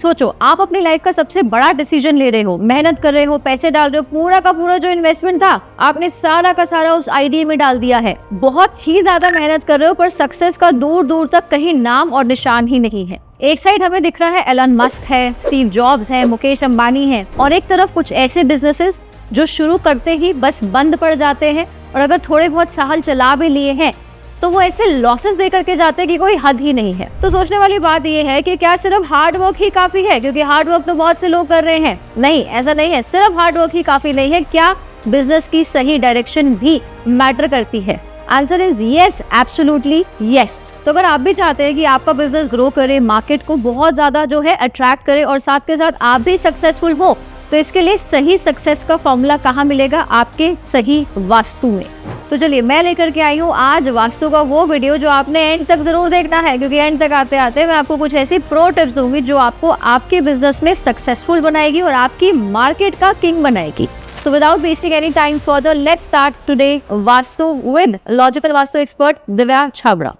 सोचो, आप अपनी लाइफ का सबसे बड़ा डिसीजन ले रहे हो, मेहनत कर रहे हो, पैसे डाल रहे हो, पूरा का पूरा जो इन्वेस्टमेंट था आपने सारा का सारा उस आइडिया में डाल दिया है, बहुत ही ज्यादा मेहनत कर रहे हो, पर सक्सेस का दूर दूर तक कहीं नाम और निशान ही नहीं है। एक साइड हमें दिख रहा है एलन मस्क है, स्टीव जॉब्स है, मुकेश अंबानी है, और एक तरफ कुछ ऐसे बिजनेसेस जो शुरू करते ही बस बंद पड़ जाते हैं, और अगर थोड़े बहुत साल चला भी लिए हैं तो वो ऐसे लॉसेस दे करके जाते हैं कि कोई हद ही नहीं है। तो सोचने वाली बात ये है कि क्या सिर्फ हार्ड वर्क ही काफी है, क्योंकि हार्ड वर्क तो बहुत से लोग कर रहे हैं। नहीं, ऐसा नहीं है, सिर्फ हार्ड वर्क ही काफी नहीं है। क्या बिजनेस की सही डायरेक्शन भी मैटर करती है? Answer is yes, absolutely yes. तो अगर आप भी चाहते हैं कि आपका बिजनेस ग्रो करे, मार्केट को बहुत ज्यादा जो है अट्रैक्ट करे, और साथ के साथ आप भी सक्सेसफुल हो, तो इसके लिए सही सक्सेस का फॉर्मूला कहाँ मिलेगा? आपके सही वास्तु में। तो चलिए, मैं लेकर के आई हूँ आज वास्तु का वो वीडियो जो आपने एंड तक जरूर देखना है, क्योंकि एंड तक आते आते मैं आपको कुछ ऐसी प्रो टिप्स दूंगी जो आपको आपके बिजनेस में सक्सेसफुल बनाएगी और आपकी मार्केट का किंग बनाएगी। So without wasting any time further, let's start today Vastu with logical Vastu expert Divya Chhabra.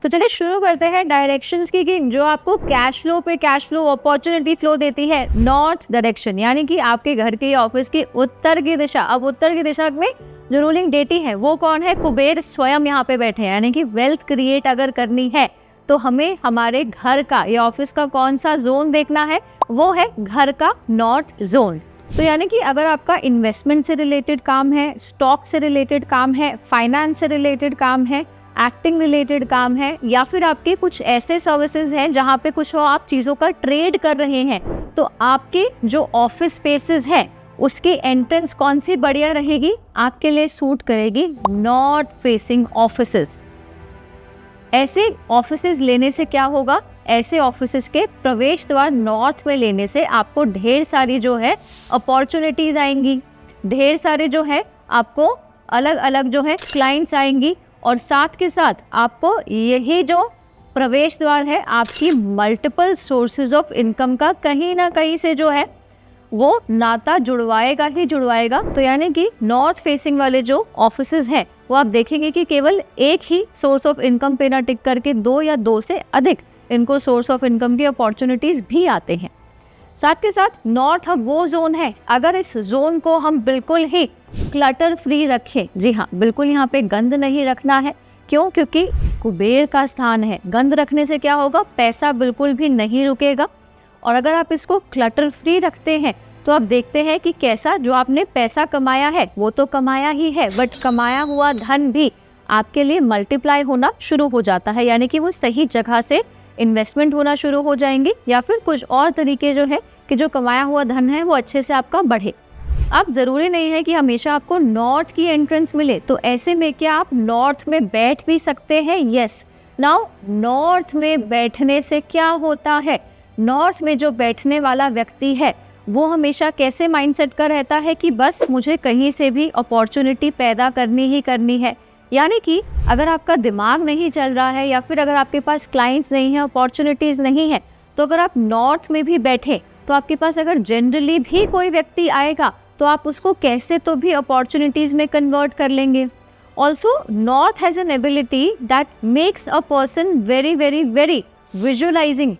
तो चलिए शुरू करते हैं डायरेक्शंस की किंग जो आपको कैश फ्लो पे कैश फ्लो, अपॉर्चुनिटी फ्लो देती है। नॉर्थ डायरेक्शन, यानी कि आपके घर के ऑफिस की उत्तर की दिशा। अब उत्तर की दिशा में जो रूलिंग डेटी है वो कौन है? कुबेर स्वयं यहाँ पे बैठे हैं। यानी कि वेल्थ क्रिएट अगर करनी है तो हमें हमारे घर का या ऑफिस का कौन सा जोन देखना है? वो है घर का नॉर्थ जोन। तो यानी कि अगर आपका इन्वेस्टमेंट से रिलेटेड काम है, स्टॉक से रिलेटेड काम है, फाइनेंस से रिलेटेड काम है, एक्टिंग रिलेटेड काम है, या फिर आपके कुछ ऐसे सर्विसेज हैं जहाँ पे कुछ आप चीज़ों का ट्रेड कर रहे हैं, तो आपके जो ऑफिस स्पेसेस है उसकी एंट्रेंस कौन सी बढ़िया रहेगी? आपके लिए सूट करेगी नॉर्थ फेसिंग ऑफिसेज। ऐसे ऑफिसेज लेने से क्या होगा? ऐसे ऑफिसेज के प्रवेश द्वार नॉर्थ में लेने से आपको ढेर सारी जो है अपॉर्चुनिटीज आएंगी, ढेर सारे जो है आपको अलग अलग जो है क्लाइंट्स आएंगी, और साथ के साथ आपको यही जो प्रवेश द्वार है आपकी मल्टीपल सोर्सेज ऑफ इनकम का कहीं ना कहीं से जो है वो नाता जुड़वाएगा ही जुड़वाएगा। तो यानी कि नॉर्थ फेसिंग वाले जो ऑफिसेज हैं वो आप देखेंगे कि केवल एक ही सोर्स ऑफ इनकम पे ना टिक करके दो या दो से अधिक इनको सोर्स ऑफ इनकम की अपॉर्चुनिटीज भी आते हैं। साथ के साथ नॉर्थ अब वो जोन है, अगर इस जोन को हम बिल्कुल ही क्लटर फ्री रखें, जी हाँ, बिल्कुल यहाँ पे गंद नहीं रखना है। क्यों? क्योंकि कुबेर का स्थान है। गंद रखने से क्या होगा? पैसा बिल्कुल भी नहीं रुकेगा। और अगर आप इसको क्लटर फ्री रखते हैं तो आप देखते हैं कि कैसा जो आपने पैसा कमाया है वो तो कमाया ही है, बट कमाया हुआ धन भी आपके लिए मल्टीप्लाई होना शुरू हो जाता है। यानी कि वो सही जगह से इन्वेस्टमेंट होना शुरू हो जाएंगे, या फिर कुछ और तरीके जो है कि जो कमाया हुआ धन है वो अच्छे से आपका बढ़े। अब ज़रूरी नहीं है कि हमेशा आपको नॉर्थ की एंट्रेंस मिले, तो ऐसे में क्या आप नॉर्थ में बैठ भी सकते हैं? यस। नाउ नॉर्थ में बैठने से क्या होता है? नॉर्थ में जो बैठने वाला व्यक्ति है वो हमेशा कैसे माइंडसेट का रहता है कि बस मुझे कहीं से भी अपॉर्चुनिटी पैदा करनी ही करनी है। यानी कि अगर आपका दिमाग नहीं चल रहा है, या फिर अगर आपके पास क्लाइंट्स नहीं है, अपॉर्चुनिटीज़ नहीं है, तो अगर आप नॉर्थ में भी बैठे तो आपके पास अगर जनरली भी कोई व्यक्ति आएगा तो आप उसको कैसे तो भी अपॉर्चुनिटीज़ में कन्वर्ट कर लेंगे। Also north has an ability that makes a person very very very visualising.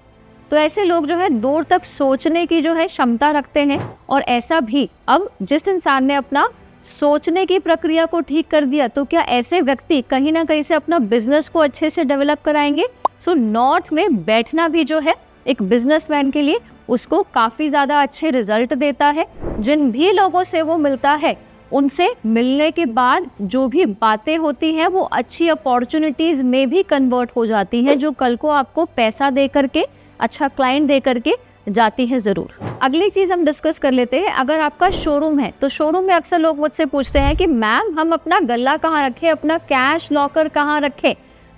तो ऐसे लोग जो है दूर तक सोचने की जो है क्षमता रखते हैं, और ऐसा भी अब जिस इंसान ने अपना सोचने की प्रक्रिया को ठीक कर दिया, तो क्या ऐसे व्यक्ति कहीं ना कहीं से अपना बिजनेस को अच्छे से डेवलप कराएंगे। सो नॉर्थ में बैठना भी जो है एक बिजनेसमैन के लिए उसको काफ़ी ज़्यादा अच्छे रिजल्ट देता है। जिन भी लोगों से वो मिलता है उनसे मिलने के बाद जो भी बातें होती हैं वो अच्छी अपॉर्चुनिटीज़ में भी कन्वर्ट हो जाती हैं, जो कल को आपको पैसा दे करके, अच्छा क्लाइंट दे करके जाती है ज़रूर। अगली चीज़ हम डिस्कस कर लेते हैं। अगर आपका शोरूम है तो शोरूम में अक्सर लोग मुझसे पूछते हैं कि मैम हम अपना गल्ला कहाँ रखें, अपना कैश लॉकर कहाँ रखें।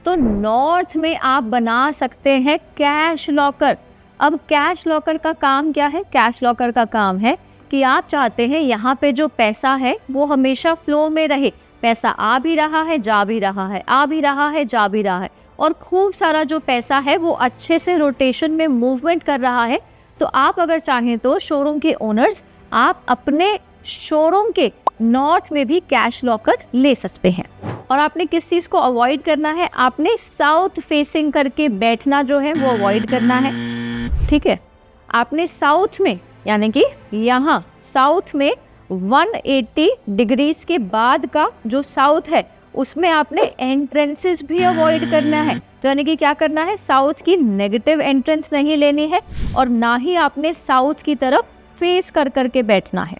तो नॉर्थ में आप बना सकते हैं कैश लॉकर। अब कैश लॉकर का काम क्या है? कैश लॉकर का काम है कि आप चाहते हैं यहाँ पे जो पैसा है वो हमेशा फ्लो में रहे। पैसा आ भी रहा है, जा भी रहा है, आ भी रहा है, जा भी रहा है, और खूब सारा जो पैसा है वो अच्छे से रोटेशन में मूवमेंट कर रहा है, तो आप अगर चाहें तो शोरूम के ओनर्स आप अपने शोरूम के नॉर्थ में भी कैश लॉकर ले सकते हैं। और आपने किस चीज़ को अवॉइड करना है, आपने साउथ फेसिंग करके बैठना जो है वो अवॉइड करना है, ठीक है। आपने साउथ में यानी कि यहाँ साउथ में 180 डिग्रीज के बाद का जो साउथ है उसमें आपने एंट्रेंसेस भी अवॉइड करना है। तो यानी कि क्या करना है, साउथ की नेगेटिव एंट्रेंस नहीं लेनी है और ना ही आपने साउथ की तरफ फेस कर करके बैठना है।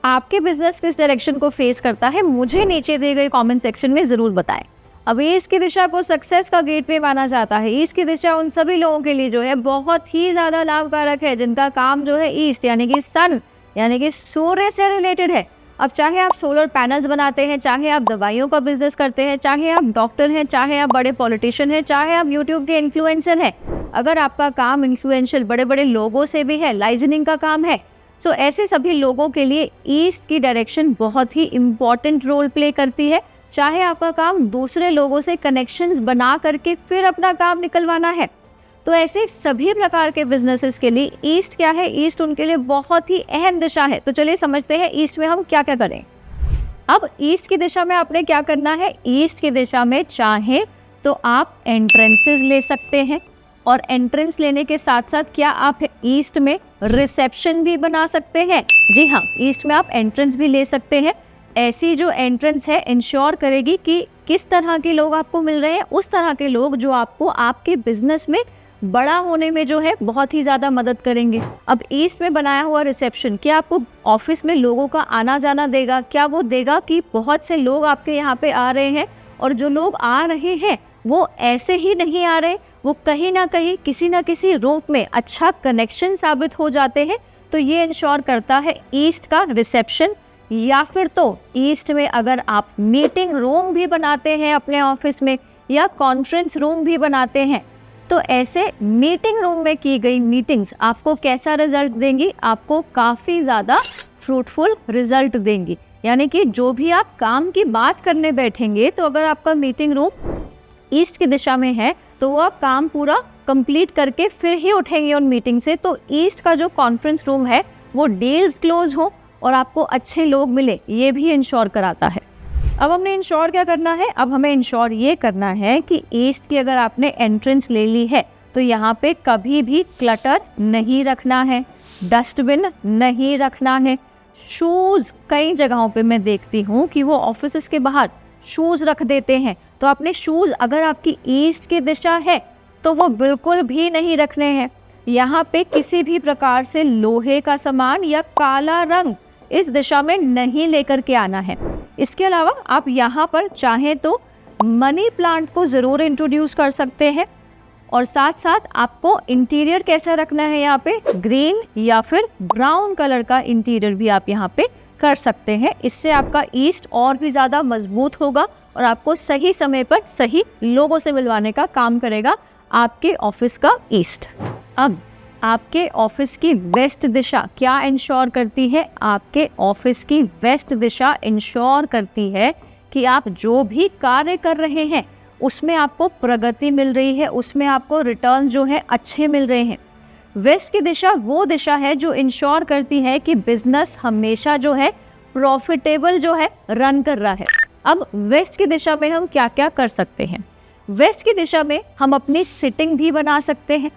आपके बिजनेस किस डायरेक्शन को फेस करता है मुझे नीचे दिए गए कमेंट सेक्शन में ज़रूर बताएं। अब ईस्ट की दिशा को सक्सेस का गेटवे माना जाता है। ईस्ट की दिशा उन सभी लोगों के लिए जो है बहुत ही ज़्यादा लाभकारक है जिनका काम जो है ईस्ट यानी कि सन यानी कि सूर्य से रिलेटेड है। अब चाहे आप सोलर पैनल्स बनाते हैं, चाहे आप दवाइयों का बिजनेस करते हैं, चाहे आप डॉक्टर हैं, चाहे आप बड़े पॉलिटिशियन हैं, चाहे आप यूट्यूब के इन्फ्लुएंसर हैं, अगर आपका काम इन्फ्लुएंशियल बड़े बड़े लोगों से भी है, लाइजनिंग का काम है, सो ऐसे सभी लोगों के लिए ईस्ट की डायरेक्शन बहुत ही इम्पॉर्टेंट रोल प्ले करती है। चाहे आपका काम दूसरे लोगों से कनेक्शंस बना करके फिर अपना काम निकलवाना है, तो ऐसे सभी प्रकार के बिजनेसेस के लिए ईस्ट क्या है, ईस्ट उनके लिए बहुत ही अहम दिशा है। तो चलिए समझते हैं ईस्ट में हम क्या क्या करें। अब ईस्ट की दिशा में आपने क्या करना है, ईस्ट की दिशा में चाहे तो आप एंट्रेंसेस ले सकते हैं और एंट्रेंस लेने के साथ साथ क्या आप ईस्ट में रिसेप्शन भी बना सकते हैं। जी हाँ, ईस्ट में आप एंट्रेंस भी ले सकते हैं। ऐसी जो एंट्रेंस है इंश्योर करेगी कि किस तरह के लोग आपको मिल रहे हैं, उस तरह के लोग जो आपको आपके बिजनेस में बड़ा होने में जो है बहुत ही ज़्यादा मदद करेंगे। अब ईस्ट में बनाया हुआ रिसेप्शन क्या आपको ऑफिस में लोगों का आना जाना देगा, क्या वो देगा कि बहुत से लोग आपके यहाँ पे आ रहे हैं और जो लोग आ रहे हैं वो ऐसे ही नहीं आ रहे, वो कहीं ना कहीं किसी ना किसी रूप में अच्छा कनेक्शन साबित हो जाते हैं। तो ये इंश्योर करता है ईस्ट का रिसेप्शन। या फिर तो ईस्ट में अगर आप मीटिंग रूम भी बनाते हैं अपने ऑफिस में या कॉन्फ्रेंस रूम भी बनाते हैं, तो ऐसे मीटिंग रूम में की गई मीटिंग्स आपको कैसा रिजल्ट देंगी, आपको काफ़ी ज़्यादा फ्रूटफुल रिजल्ट देंगी। यानी कि जो भी आप काम की बात करने बैठेंगे, तो अगर आपका मीटिंग रूम ईस्ट की दिशा में है तो वो आप काम पूरा कंप्लीट करके फिर ही उठेंगे उन मीटिंग से। तो ईस्ट का जो कॉन्फ्रेंस रूम है वो डील्स क्लोज हो और आपको अच्छे लोग मिले, ये भी इंश्योर कराता है। अब हमने इंश्योर क्या करना है, अब हमें इंश्योर ये करना है कि ईस्ट की अगर आपने एंट्रेंस ले ली है तो यहाँ पे कभी भी क्लटर नहीं रखना है, डस्टबिन नहीं रखना है। शूज़ कई जगहों पे मैं देखती हूँ कि वो ऑफिस के बाहर शूज़ रख देते हैं, तो अपने शूज़ अगर आपकी ईस्ट की दिशा है तो वो बिल्कुल भी नहीं रखने हैं। यहाँ पे किसी भी प्रकार से लोहे का सामान या काला रंग इस दिशा में नहीं लेकर के आना है। इसके अलावा आप यहाँ पर चाहें तो मनी प्लांट को ज़रूर इंट्रोड्यूस कर सकते हैं और साथ साथ आपको इंटीरियर कैसा रखना है, यहाँ पे ग्रीन या फिर ब्राउन कलर का इंटीरियर भी आप यहाँ पे कर सकते हैं। इससे आपका ईस्ट और भी ज़्यादा मजबूत होगा और आपको सही समय पर सही लोगों से मिलवाने का काम करेगा आपके ऑफिस का ईस्ट। अब आपके ऑफिस की वेस्ट दिशा क्या इंश्योर करती है, आपके ऑफिस की वेस्ट दिशा इंश्योर करती है कि आप जो भी कार्य कर रहे हैं उसमें आपको प्रगति मिल रही है, उसमें आपको रिटर्न जो है अच्छे मिल रहे हैं। वेस्ट की दिशा वो दिशा है जो इंश्योर करती है कि बिजनेस हमेशा जो है प्रॉफिटेबल जो है रन कर रहा है। अब वेस्ट की दिशा में हम क्या क्या कर सकते हैं, वेस्ट की दिशा में हम अपनी सिटिंग भी बना सकते हैं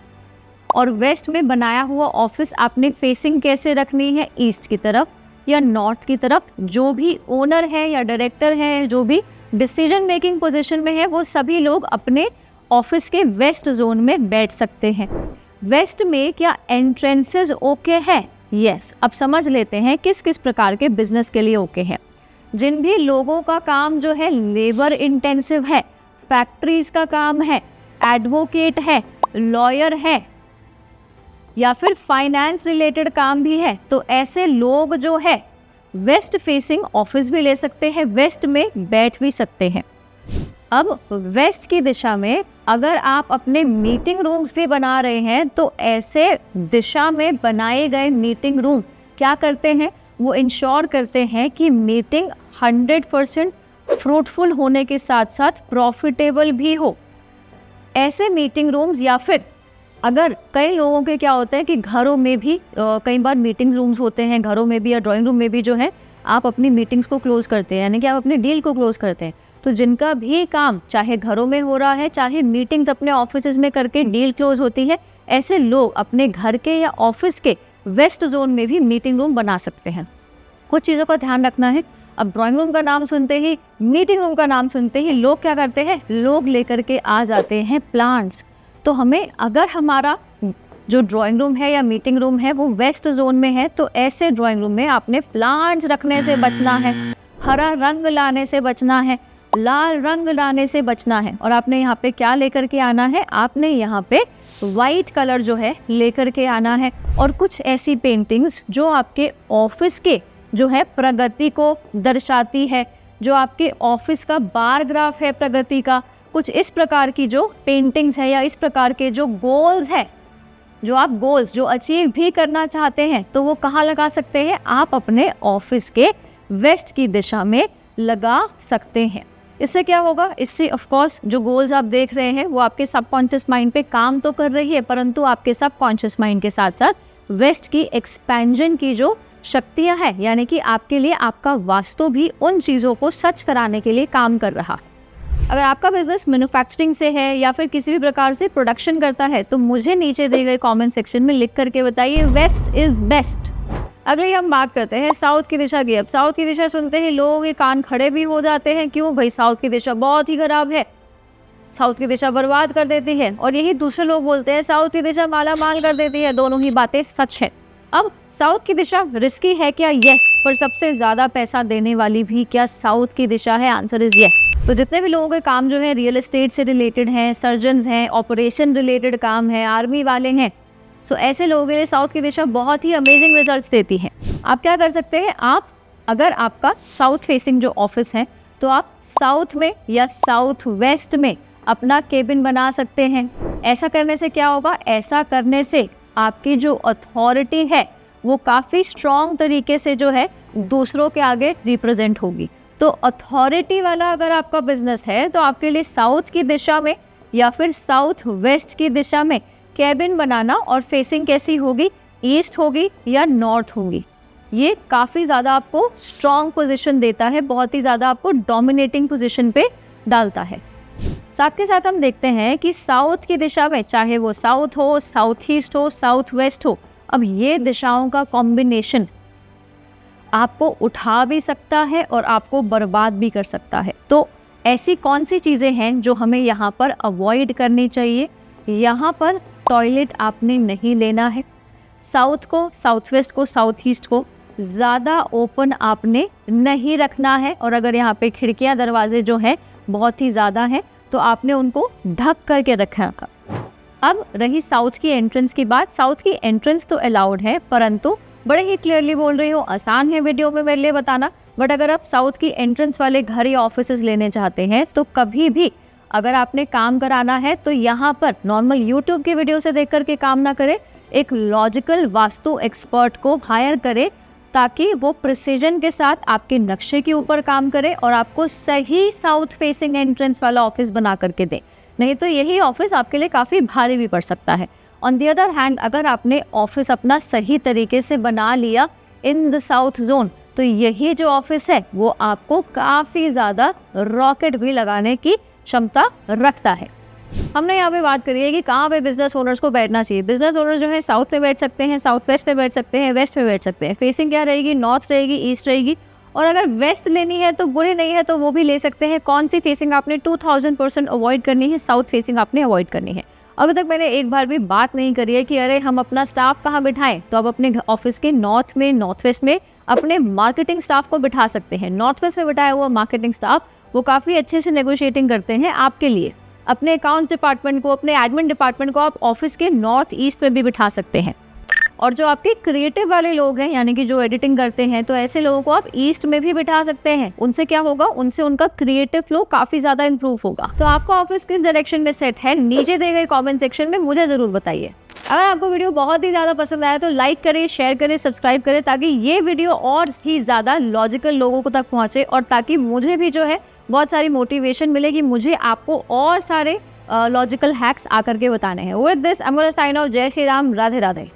और वेस्ट में बनाया हुआ ऑफिस आपने फेसिंग कैसे रखनी है, ईस्ट की तरफ या नॉर्थ की तरफ। जो भी ओनर है या डायरेक्टर है, जो भी डिसीजन मेकिंग पोजीशन में है, वो सभी लोग अपने ऑफिस के वेस्ट जोन में बैठ सकते हैं। वेस्ट में क्या एंट्रेंसेस ओके है? यस। अब समझ लेते हैं किस किस प्रकार के बिजनेस के लिए ओके है। जिन भी लोगों का काम जो है लेबर इंटेंसिव है, फैक्ट्रीज का काम है, एडवोकेट है, लॉयर है या फिर फाइनेंस रिलेटेड काम भी है, तो ऐसे लोग जो है वेस्ट फेसिंग ऑफिस भी ले सकते हैं, वेस्ट में बैठ भी सकते हैं। अब वेस्ट की दिशा में अगर आप अपने मीटिंग रूम्स भी बना रहे हैं, तो ऐसे दिशा में बनाए गए मीटिंग रूम क्या करते हैं, वो इंश्योर करते हैं कि मीटिंग 100% फ्रूटफुल होने के साथ साथ प्रॉफिटेबल भी हो। ऐसे मीटिंग रूम्स, या फिर अगर कई लोगों के क्या होता है कि घरों में भी कई बार मीटिंग रूम्स होते हैं, घरों में भी या ड्राइंग रूम में भी जो है आप अपनी मीटिंग्स को क्लोज करते हैं, यानी कि आप अपनी डील को क्लोज करते हैं। तो जिनका भी काम चाहे घरों में हो रहा है, चाहे मीटिंग्स अपने ऑफिस में करके डील क्लोज होती है, ऐसे लोग अपने घर के या ऑफिस के वेस्ट जोन में भी मीटिंग रूम बना सकते हैं। कुछ चीज़ों का ध्यान रखना है। अब ड्राइंग रूम का नाम सुनते ही, मीटिंग रूम का नाम सुनते ही लोग क्या करते हैं, लोग लेकर के आ जाते हैं प्लांट्स। तो हमें, अगर हमारा जो ड्राइंग रूम है या मीटिंग रूम है वो वेस्ट जोन में है, तो ऐसे ड्राइंग रूम में आपने प्लांट्स रखने से बचना है, हरा रंग लाने से बचना है, लाल रंग लाने से बचना है। और आपने यहाँ पे क्या लेकर के आना है, आपने यहाँ पे वाइट कलर जो है लेकर के आना है। और कुछ ऐसी पेंटिंग्स जो आपके ऑफिस के जो है प्रगति को दर्शाती है, जो आपके ऑफिस का बार ग्राफ है प्रगति का, कुछ इस प्रकार की जो पेंटिंग्स है या इस प्रकार के जो गोल्स है, जो आप गोल्स जो अचीव भी करना चाहते हैं, तो वो कहाँ लगा सकते हैं, आप अपने ऑफिस के वेस्ट की दिशा में लगा सकते हैं। इससे क्या होगा, इससे ऑफ कोर्स जो गोल्स आप देख रहे हैं वो आपके सबकॉन्शियस माइंड पे काम तो कर रही है, परंतु आपके सबकॉन्शियस माइंड के साथ साथ वेस्ट की एक्सपेंशन की जो शक्तियां हैं, यानी कि आपके लिए आपका वास्तु भी उन चीज़ों को सच कराने के लिए काम कर रहा है। अगर आपका बिजनेस मैन्युफैक्चरिंग से है या फिर किसी भी प्रकार से प्रोडक्शन करता है, तो मुझे नीचे दिए गए कमेंट सेक्शन में लिख करके बताइए वेस्ट इज बेस्ट। अगले हम बात करते हैं साउथ की दिशा की। अब साउथ की दिशा सुनते ही लोगों के कान खड़े भी हो जाते हैं। क्यों भाई, साउथ की दिशा बहुत ही खराब है, साउथ की दिशा बर्बाद कर देती है। और यही दूसरे लोग बोलते हैं साउथ की दिशा माला माल कर देती है। दोनों ही बातें सच है। अब साउथ की दिशा रिस्की है क्या? यस। पर सबसे ज़्यादा पैसा देने वाली भी क्या साउथ की दिशा है? Answer is yes. तो जितने भी लोगों के काम जो है रियल एस्टेट से रिलेटेड हैं, सर्जन्स हैं, ऑपरेशन रिलेटेड काम है, आर्मी वाले हैं, सो ऐसे लोगों के लिए साउथ की दिशा बहुत ही अमेजिंग रिजल्ट्स देती है। आप क्या कर सकते हैं, आप अगर आपका साउथ फेसिंग जो ऑफिस है, तो आप साउथ में या साउथ वेस्ट में अपना केबिन बना सकते हैं। ऐसा करने से क्या होगा, ऐसा करने से आपकी जो अथॉरिटी है वो काफ़ी स्ट्रॉन्ग तरीके से जो है दूसरों के आगे रिप्रेजेंट होगी। तो अथॉरिटी वाला अगर आपका बिजनेस है, तो आपके लिए साउथ की दिशा में या फिर साउथ वेस्ट की दिशा में कैबिन बनाना, और फेसिंग कैसी होगी, ईस्ट होगी या नॉर्थ होगी, ये काफ़ी ज़्यादा आपको स्ट्रॉन्ग पोजीशन देता है, बहुत ही ज़्यादा आपको डोमिनेटिंग पोजीशन पे डालता है। साथ के साथ हम देखते हैं कि साउथ की दिशा में, चाहे वो साउथ हो, साउथ ईस्ट हो, साउथ वेस्ट हो, अब ये दिशाओं का कॉम्बिनेशन आपको उठा भी सकता है और आपको बर्बाद भी कर सकता है। तो ऐसी कौन सी चीज़ें हैं जो हमें यहाँ पर अवॉइड करनी चाहिए? यहाँ पर टॉयलेट आपने नहीं लेना है। साउथ को, साउथ वेस्ट को, साउथ ईस्ट को ज़्यादा ओपन आपने नहीं रखना है। और अगर यहाँ पे खिड़कियाँ दरवाजे जो हैं बहुत ही ज़्यादा हैं, तो आपने उनको ढक करके रखा है। अब रही साउथ की एंट्रेंस की बात। साउथ की एंट्रेंस तो अलाउड है, परंतु बड़े ही क्लियरली बोल रही हूँ, आसान है वीडियो में मेरे लिए बताना, बट अगर आप साउथ की एंट्रेंस वाले घर या ऑफिसेस लेने चाहते हैं, तो कभी भी अगर आपने काम कराना है तो यहाँ पर नॉर्मल यूट्यूब की वीडियो से देख करके काम ना करें, एक लॉजिकल वास्तु एक्सपर्ट को हायर करें, ताकि वो प्रिसीजन के साथ आपके नक्शे के ऊपर काम करे और आपको सही साउथ फेसिंग एंट्रेंस वाला ऑफिस बना करके दे। नहीं तो यही ऑफिस आपके लिए काफ़ी भारी भी पड़ सकता है। ऑन द अदर हैंड, अगर आपने ऑफिस अपना सही तरीके से बना लिया इन द साउथ जोन, तो यही जो ऑफिस है वो आपको काफ़ी ज़्यादा रॉकेट भी लगाने की क्षमता रखता है। हमने यहाँ पे बात करी है कि कहाँ पे बिजनेस ओनर्स को बैठना चाहिए। बिजनेस ओनर जो है साउथ में बैठ सकते हैं, साउथ वेस्ट में बैठ सकते हैं, वेस्ट में बैठ सकते हैं। फेसिंग क्या रहेगी, नॉर्थ रहेगी, ईस्ट रहेगी। और अगर वेस्ट लेनी है तो बुरी नहीं है, तो वो भी ले सकते हैं। कौन सी फेसिंग आपने 2000% अवॉइड करनी है, साउथ फेसिंग आपने अवॉइड करनी है। अभी तक मैंने एक बार भी बात नहीं करी है कि अरे हम अपना स्टाफ कहाँ बिठाएं, तो आप अपने ऑफिस के नॉर्थ में, नॉर्थ वेस्ट में अपने मार्केटिंग स्टाफ को बिठा सकते हैं। नॉर्थ वेस्ट में बिठाया हुआ मार्केटिंग स्टाफ वो काफ़ी अच्छे से नेगोशिएटिंग करते हैं आपके लिए। अपने अकाउंट्स डिपार्टमेंट को, अपने एडमिन डिपार्टमेंट को आप ऑफिस के नॉर्थ ईस्ट में भी बिठा सकते हैं। और जो आपके क्रिएटिव वाले लोग हैं, यानी कि जो एडिटिंग करते हैं, तो ऐसे लोगों को आप ईस्ट में भी बिठा सकते हैं। उनसे क्या होगा, उनसे उनका क्रिएटिव फ्लो काफ़ी ज़्यादा इंप्रूव होगा। तो आपका ऑफिस किस डायरेक्शन में सेट है, नीचे दिए गए कमेंट सेक्शन में मुझे ज़रूर बताइए। अगर आपको वीडियो बहुत ही ज़्यादा पसंद आया तो लाइक करें, शेयर करें, सब्सक्राइब करें, ताकि ये वीडियो और ही ज़्यादा लॉजिकल लोगों को तक पहुँचे, और ताकि मुझे भी जो है बहुत सारी मोटिवेशन मिले कि मुझे आपको और सारे लॉजिकल हैक्स आकर के बताने हैं। With this I am gonna sign off. जय श्री राम, राधे राधे।